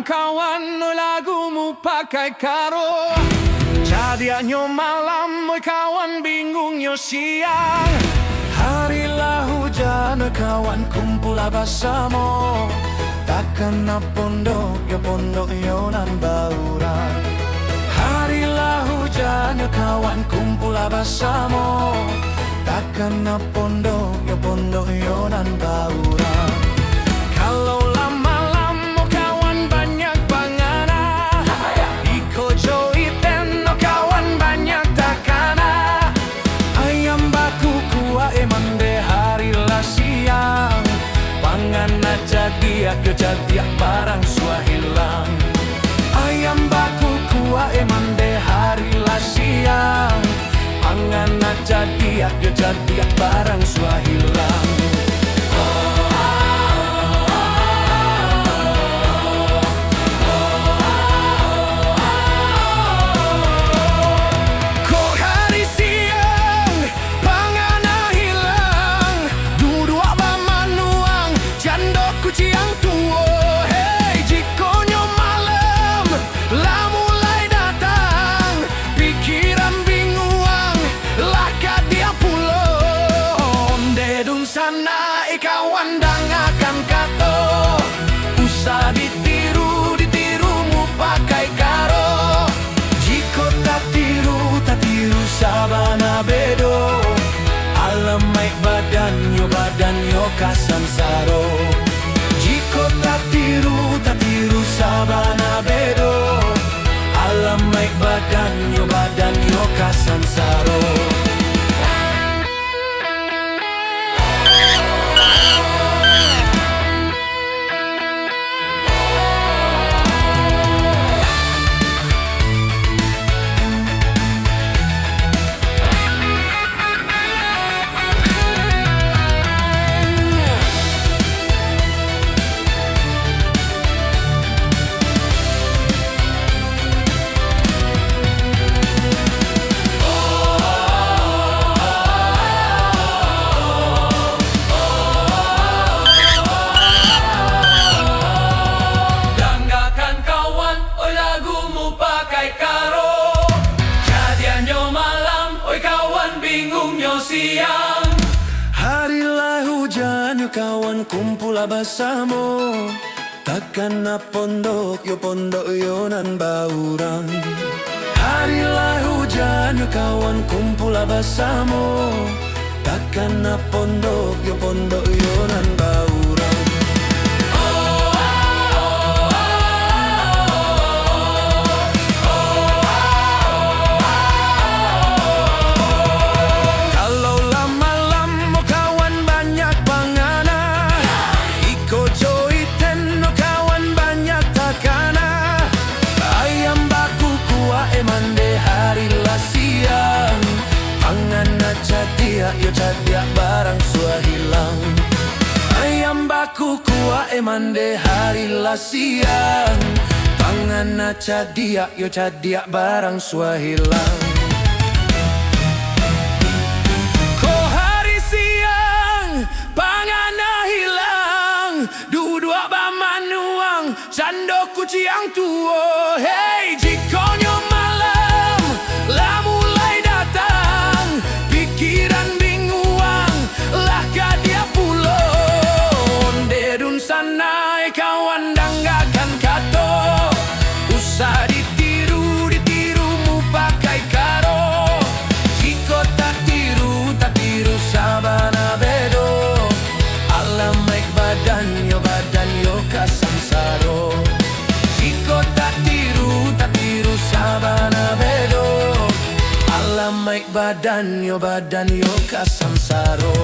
kawan, lagumu pakai karo. Jadiannya malam, kawan bingungnya siang. Harilah hujan, kawan kumpullah bersama. Takkan pondok yo nan bauran. Harilah hujan, kawan kumpullah bersama. Takkan pondok yo nan bauran. Kalau malam kawan banyak panganan, iko joiten kawan banyak takana. Ayam baku kuah mande harilah siang. Pangan jadi barang suah hilang. Ayam baku kuah mande harilah siang. Pangan jadi barang suah hilang. Sana kawan dangakan kato, usah ditirumu pakai karo. Jiko tak tiru sabana bedo. Alamai badan yo kasan saro. Jiko tak tiru sabana bedo. Alamai badan yo kasan saro. Siang. Harilah hujan, kawan kumpullah bersama. Takkan pondok yo nan bauran. Harilah hujan, kawan kumpullah bersama. Takkan pondok yo nan bauran. Jadi barang suah hilang. Ayam baku kuah mande harilah siang. Pangan jadi barang suah hilang. Ko hari siang pangan hilang. Duduk bamanuang cando kuciang tuo. Hey jikonyo malam lah mulai datang. Pikiran sana kawan dangakan kato, usah ditirumu pakai karo. Jiko tak tiru sabana bedo. Alamai badan yo kasan saro. Jiko tak tiru sabana bedo. Alamai badan yo kasan saro.